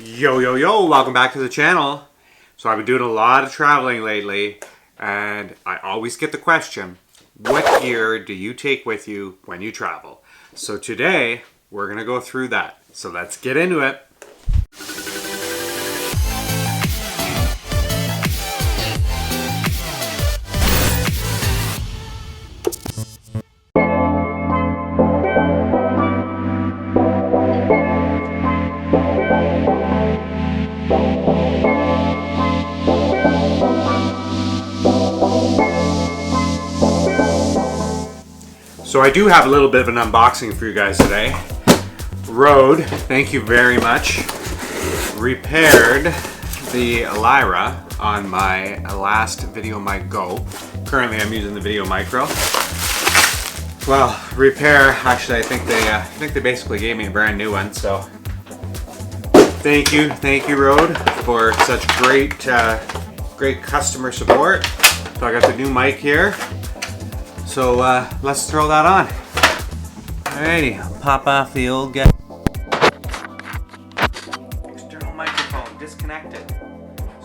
Yo, welcome back to the channel. So I've been doing a lot of traveling lately, and I always get the question, what gear do you take with you when you travel? So today, we're gonna go through that. So let's get into it. So I do have a little bit of an unboxing for you guys today. Rode, thank you very much, repaired the Lyra on my last Video Mic Go. Currently I'm using the Video Micro. Well, repair, actually I think they basically gave me a brand new one, so thank you Rode for such great customer support. So I got the new mic here. So let's throw that on. Alrighty, I'll pop off the old guy. External microphone disconnected.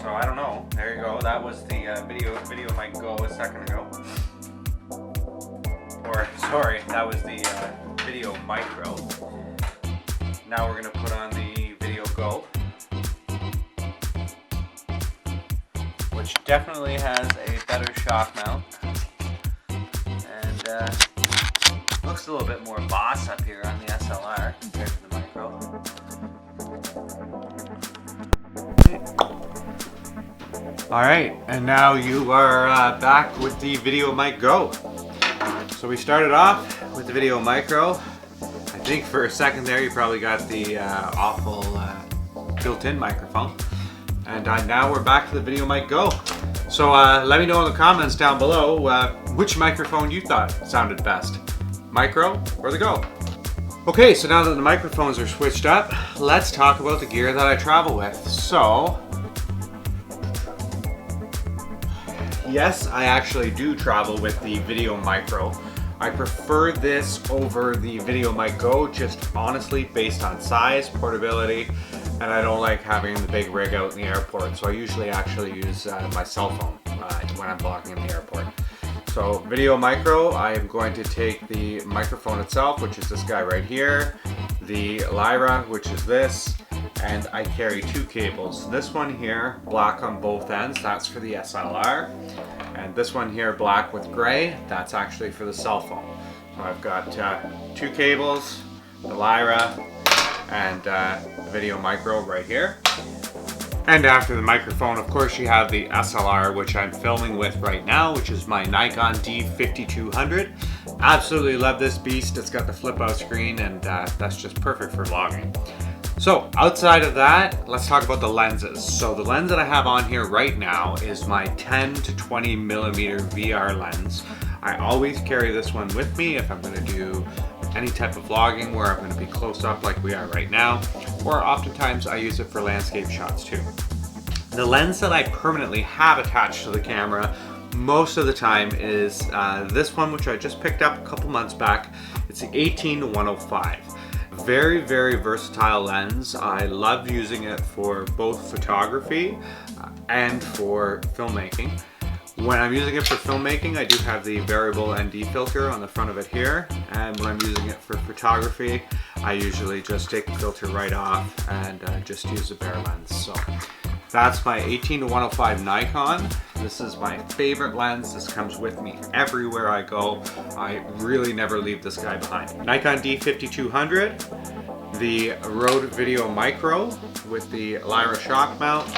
So I don't know. There you go. That was the video mic Go a second ago. Or sorry, that was the Video Micro. Now we're gonna put on the Video Go, which definitely has a better shock mount. Looks a little bit more boss up here on the SLR compared to the Micro. Alright, and now you are back with the Video Mic Go. So we started off with the Video Micro. I think for a second there you probably got the awful built-in microphone. And now we're back to the Video Mic Go. So let me know in the comments down below which microphone you thought sounded best. Micro or the Go? Okay, so now that the microphones are switched up, let's talk about the gear that I travel with. So, yes, I actually do travel with the Video Micro. I prefer this over the Video Mic Go, just honestly based on size, portability, and I don't like having the big rig out in the airport, so I usually actually use my cell phone when I'm vlogging in the airport. So Video Micro, I'm going to take the microphone itself, which is this guy right here, the Lyra, which is this, and I carry two cables. This one here, black on both ends, that's for the SLR, and this one here, black with gray, that's actually for the cell phone. So I've got two cables, the Lyra, and the Video Micro right here. And after the microphone, of course, you have the SLR, which I'm filming with right now, which is my Nikon D5200. Absolutely love this beast. It's got the flip out screen, and that's just perfect for vlogging. So outside of that, let's talk about the lenses. So the lens that I have on here right now is my 10 to 20 millimeter VR lens. I always carry this one with me if I'm gonna do any type of vlogging where I'm going to be close up like we are right now, or oftentimes I use it for landscape shots too. The lens that I permanently have attached to the camera most of the time is this one, which I just picked up a couple months back. It's the 18-105. Very versatile lens. I love using it for both photography and for filmmaking. When I'm using it for filmmaking, I do have the variable ND filter on the front of it here, and when I'm using it for photography, I usually just take the filter right off and just use a bare lens. So that's my 18-105 Nikon. This is my favorite lens. This comes with me everywhere I go. I really never leave this guy behind. Nikon D5200, the Rode Video Micro with the Lyra shock mount.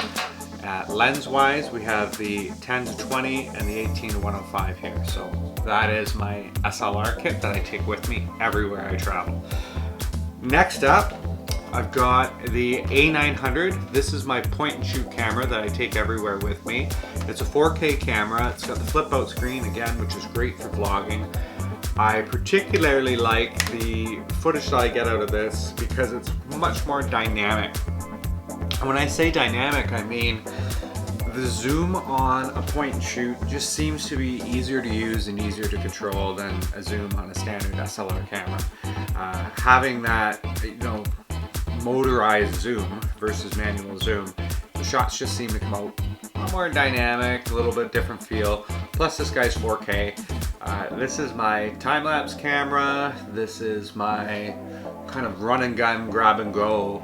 Lens-wise, we have the 10 to 20 and the 18-105 here. So that is my SLR kit that I take with me everywhere I travel. Next up, I've got the A900. This is my point and shoot camera that I take everywhere with me. It's a 4K camera. It's got the flip out screen again, which is great for vlogging. I particularly like the footage that I get out of this because it's much more dynamic. And when I say dynamic, I mean the zoom on a point and shoot just seems to be easier to use and easier to control than a zoom on a standard SLR camera. Having that, motorized zoom versus manual zoom, the shots just seem to come out a lot more dynamic, a little bit different feel. Plus this guy's 4K. This is my time-lapse camera. This is my kind of run and gun, grab and go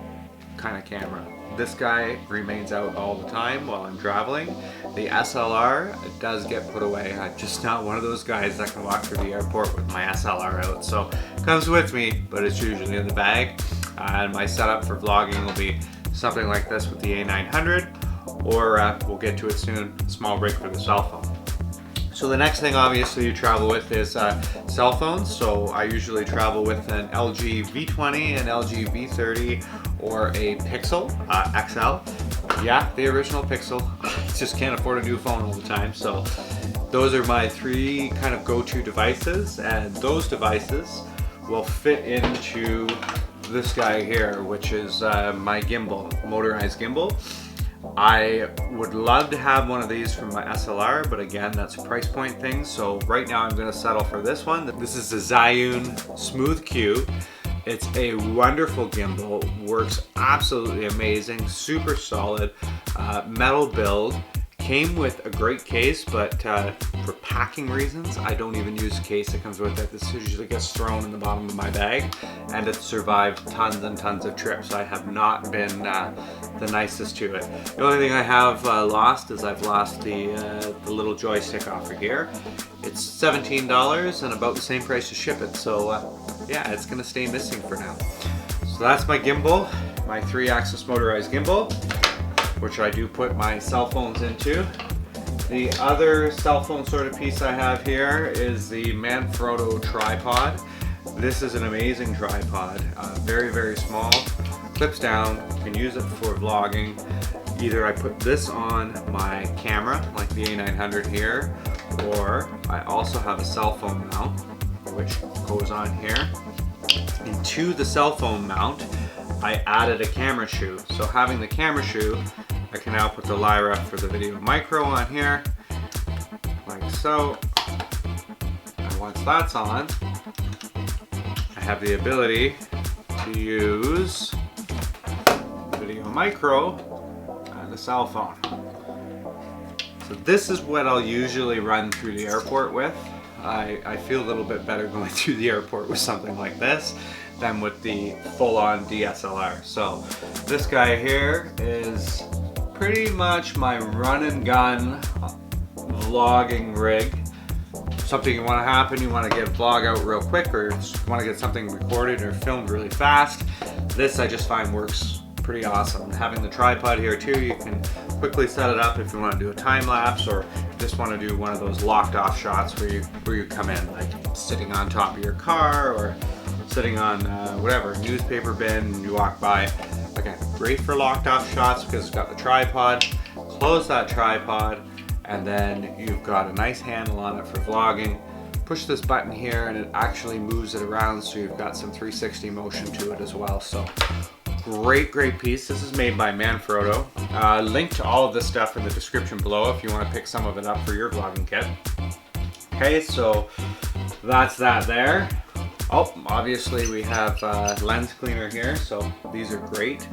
kind of camera. This guy remains out all the time while I'm traveling. The SLR does get put away. I'm just not one of those guys that can walk through the airport with my SLR out. So it comes with me, but it's usually in the bag. And my setup for vlogging will be something like this with the A900, or we'll get to it soon, a small rig for the cell phone. So the next thing obviously you travel with is cell phones. So I usually travel with an LG V20, an LG V30, or a Pixel XL. Yeah, the original Pixel. I just can't afford a new phone all the time. So those are my three kind of go-to devices, and those devices will fit into this guy here, which is my gimbal, motorized gimbal. I would love to have one of these from my SLR, but again, that's a price point thing. So right now I'm going to settle for this one. This is the Zhiyun Smooth Q. It's a wonderful gimbal, works absolutely amazing, super solid, metal build. Came with a great case, but for packing reasons, I don't even use a case that comes with it. This usually gets thrown in the bottom of my bag, and it's survived tons and tons of trips. I have not been the nicest to it. The only thing I have lost is I've lost the little joystick off of here. It's $17 and about the same price to ship it, so yeah, it's gonna stay missing for now. So that's my gimbal, my 3-axis motorized gimbal, which I do put my cell phones into. The other cell phone sort of piece I have here is the Manfrotto tripod. This is an amazing tripod, very, very small, clips down, you can use it for vlogging. Either I put this on my camera, like the A900 here, or I also have a cell phone mount, which goes on here. And to the cell phone mount, I added a camera shoe. So having the camera shoe, I can now put the Lyra for the video micro on here, like so. And once that's on, I have the ability to use the video micro and the cell phone. So this is what I'll usually run through the airport with. I feel a little bit better going through the airport with something like this than with the full-on DSLR. So this guy here is pretty much my run and gun vlogging rig. Something you want to happen, you want to get a vlog out real quick, or just want to get something recorded or filmed really fast. This I just find works pretty awesome. Having the tripod here too, you can quickly set it up if you want to do a time lapse, or just want to do one of those locked off shots where you come in, like sitting on top of your car or sitting on whatever, newspaper bin, and you walk by. Again, great for locked off shots because it's got the tripod. Close that tripod, and then you've got a nice handle on it for vlogging. Push this button here and it actually moves it around, so you've got some 360 motion to it as well. So great piece. This is made by Manfrotto. Link to all of this stuff in the description below if you want to pick some of it up for your vlogging kit. Okay, so that's that there. Oh, obviously we have lens cleaner here, so these are great.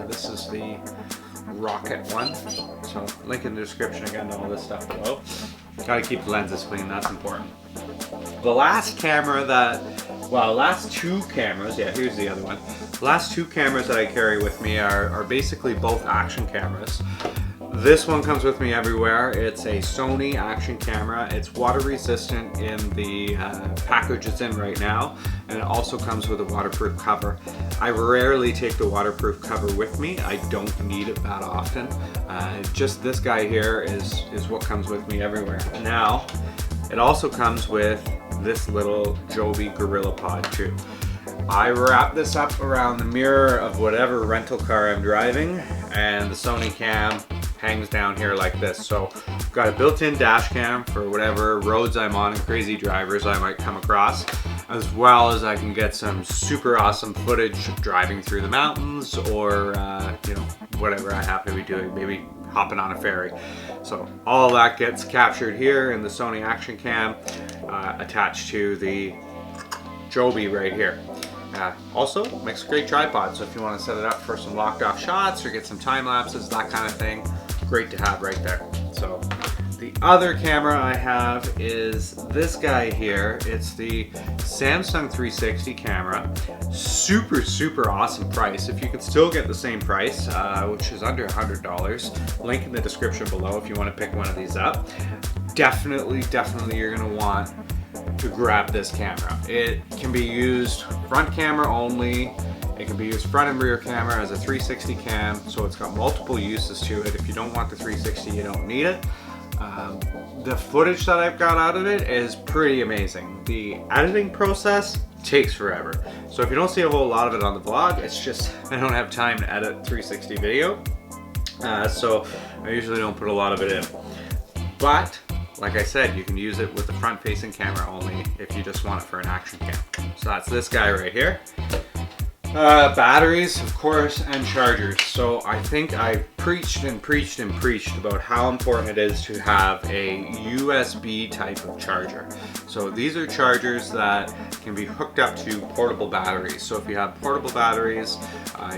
This is the Rocket one, so link in the description again to all this stuff below. Gotta keep the lenses clean, that's important. The last camera that, well, last two cameras, yeah, here's the other one. The last two cameras that I carry with me are basically both action cameras. This one comes with me everywhere. It's a Sony action camera. It's water resistant in the package it's in right now, and it also comes with a waterproof cover. I rarely take the waterproof cover with me. I don't need it that often. Just this guy here is what comes with me everywhere. Now, it also comes with this little Joby Gorilla Pod too. I wrap this up around the mirror of whatever rental car I'm driving, and the Sony cam hangs down here like this. So I've got a built-in dash cam for whatever roads I'm on and crazy drivers I might come across, as well as I can get some super awesome footage driving through the mountains, or you know, whatever I happen to be doing, maybe hopping on a ferry. So all that gets captured here in the Sony action cam, attached to the Joby right here. Also, makes a great tripod, so if you want to set it up for some locked off shots or get some time lapses, that kind of thing, great to have right there. So the other camera I have is this guy here. It's the Samsung 360 camera. Super awesome price. If you could still get the same price, which is under $100, link in the description below if you want to pick one of these up. Definitely you're gonna want to grab this camera. It can be used front camera only. It can be used front and rear camera as a 360 cam, so it's got multiple uses to it. If you don't want the 360, you don't need it. The footage that I've got out of it is pretty amazing. The editing process takes forever. So if you don't see a whole lot of it on the vlog, it's just I don't have time to edit 360 video. So I usually don't put a lot of it in. But like I said, you can use it with the front facing camera only if you just want it for an action cam. So that's this guy right here. Batteries, of course, and chargers. So I think I preached about how important it is to have a USB type of charger. So these are chargers that can be hooked up to portable batteries. So if you have portable batteries,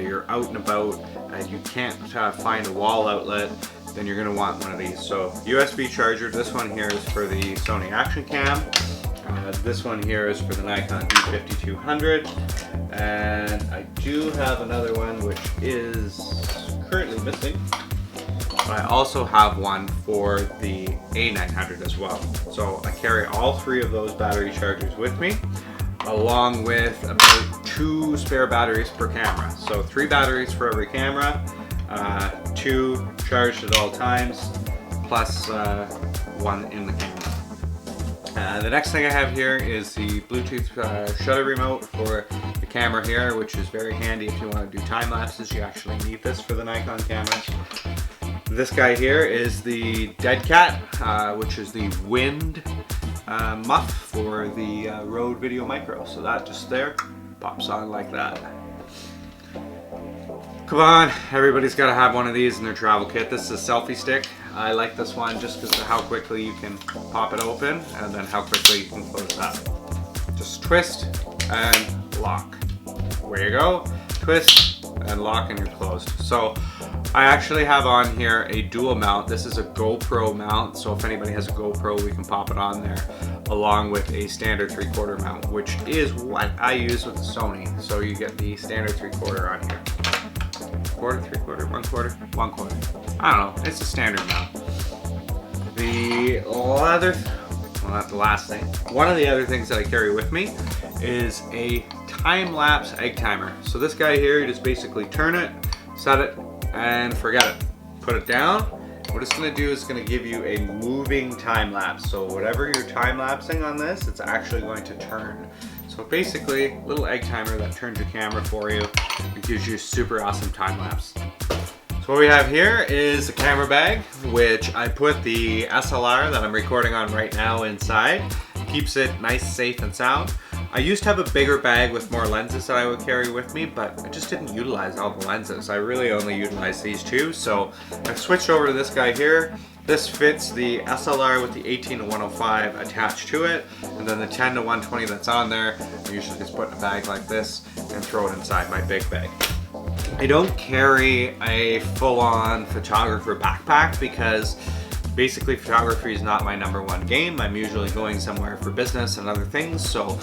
you're out and about and you can't find a wall outlet, then you're going to want one of these. So USB charger, this one here is for the Sony Action Cam. This one here is for the Nikon D5200, and I do have another one which is currently missing, but I also have one for the A900 as well. So I carry all three of those battery chargers with me, along with about 2 spare batteries per camera. So 3 batteries for every camera, 2 charged at all times, plus 1 in the camera. The next thing I have here is the Bluetooth shutter remote for the camera here, which is very handy if you want to do time lapses. You actually need this for the Nikon cameras. This guy here is the Dead Cat, which is the wind muff for the Rode Video Micro. So that just there pops on like that. Come on, everybody's got to have one of these in their travel kit. This is a selfie stick. I like this one just because of how quickly you can pop it open and then how quickly you can close it up. Just twist and lock. There you go. Twist and lock and you're closed. So I actually have on here a dual mount. This is a GoPro mount, so if anybody has a GoPro, we can pop it on there, along with a standard 3/4 mount, which is what I use with the Sony. So you get the standard 3/4 on here. Quarter, 3/4, 1/4, 1/4. I don't know, it's a standard mount. The other, well, not the last thing. One of the other things that I carry with me is a time-lapse egg timer. So this guy here, you just basically turn it, set it, and forget it. Put it down. What it's gonna do is gonna give you a moving time lapse. So whatever you're time lapsing on this, it's actually going to turn. So basically, a little egg timer that turns your camera for you. It gives you super awesome time lapse. So what we have here is a camera bag, which I put the SLR that I'm recording on right now inside. Keeps it nice, safe, and sound. I used to have a bigger bag with more lenses that I would carry with me, but I just didn't utilize all the lenses. I really only utilized these 2, so I've switched over to this guy here. This fits the SLR with the 18-105 attached to it, and then the 10-120 that's on there, I usually just put in a bag like this and throw it inside my big bag. I don't carry a full-on photographer backpack because basically photography is not my #1 game. I'm usually going somewhere for business and other things, so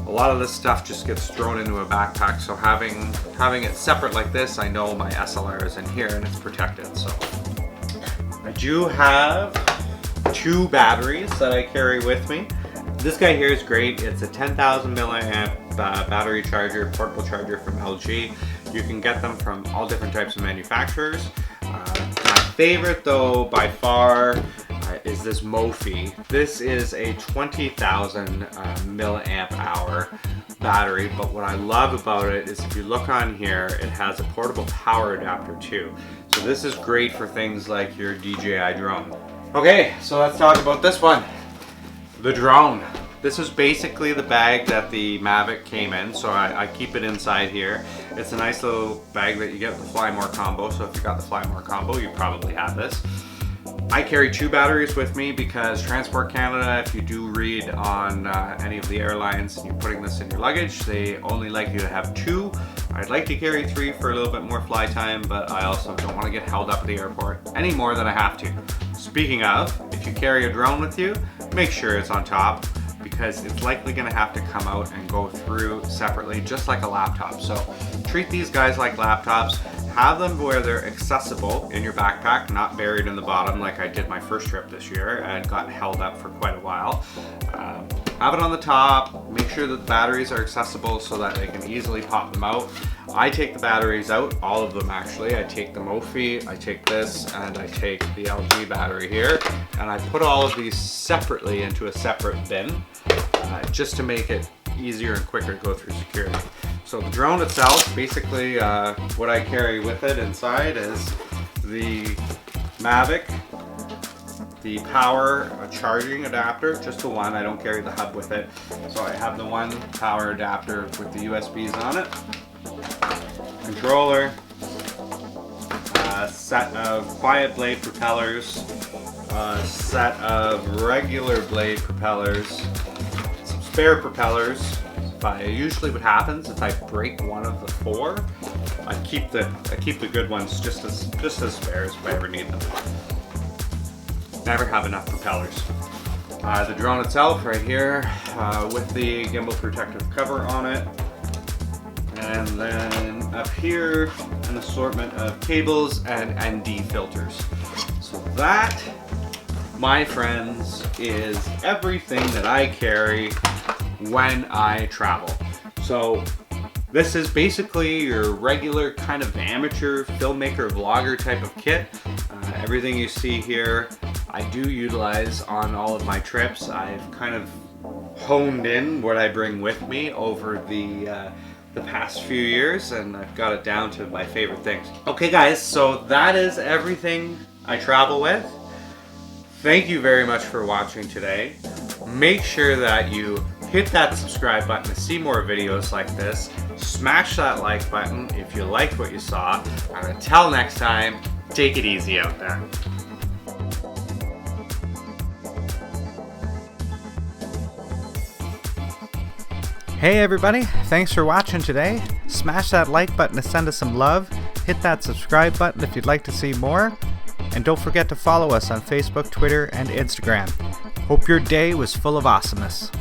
a lot of this stuff just gets thrown into a backpack. So having it separate like this, I know my SLR is in here and it's protected. So I do have 2 batteries that I carry with me. This guy here is great. It's a 10,000 milliamp battery charger, portable charger from LG. You can get them from all different types of manufacturers. My favorite though, by far, is this Mophie. This is a 20,000 milliamp hour battery, but what I love about it is if you look on here, it has a portable power adapter too. So this is great for things like your DJI drone. Okay, so let's talk about this one, the drone. This is basically the bag that the Mavic came in, so I keep it inside here. It's a nice little bag that you get with the Fly More combo, so if you got the Fly More combo, you probably have this. I carry 2 batteries with me because Transport Canada, if you do read on any of the airlines and you're putting this in your luggage, they only like you to have 2. I'd like to carry 3 for a little bit more fly time, but I also don't want to get held up at the airport any more than I have to. Speaking of, if you carry a drone with you, make sure it's on top, because it's likely going to have to come out and go through separately, just like a laptop. So treat these guys like laptops. Have them where they're accessible in your backpack, not buried in the bottom like I did my first trip this year and got held up for quite a while. Have it on the top. Make sure that the batteries are accessible so that they can easily pop them out. I take the batteries out, all of them actually. I take the Mophie, I take this, and I take the LG battery here, and I put all of these separately into a separate bin, just to make it easier and quicker to go through security. So the drone itself, basically what I carry with it inside is the Mavic, the power charging adapter, just the one. I don't carry the hub with it. So I have the one power adapter with the USBs on it. Controller, a set of quiet blade propellers, a set of regular blade propellers, some spare propellers. Usually what happens if I break one of the 4, I keep the good ones just as spares if I ever need them. Never have enough propellers. The drone itself right here with the gimbal protective cover on it. And then up here, an assortment of cables and ND filters. So that, my friends, is everything that I carry when I travel. So this is basically your regular kind of amateur filmmaker vlogger type of kit. Everything you see here I do utilize on all of my trips. I've kind of honed in what I bring with me over the past few years, and I've got it down to my favorite things. Okay guys, so that is everything I travel with. Thank you very much for watching today. Make sure that you hit that subscribe button to see more videos like this. Smash that like button if you liked what you saw. And until next time, take it easy out there. Hey everybody, thanks for watching today. Smash that like button to send us some love. Hit that subscribe button if you'd like to see more. And don't forget to follow us on Facebook, Twitter, and Instagram. Hope your day was full of awesomeness.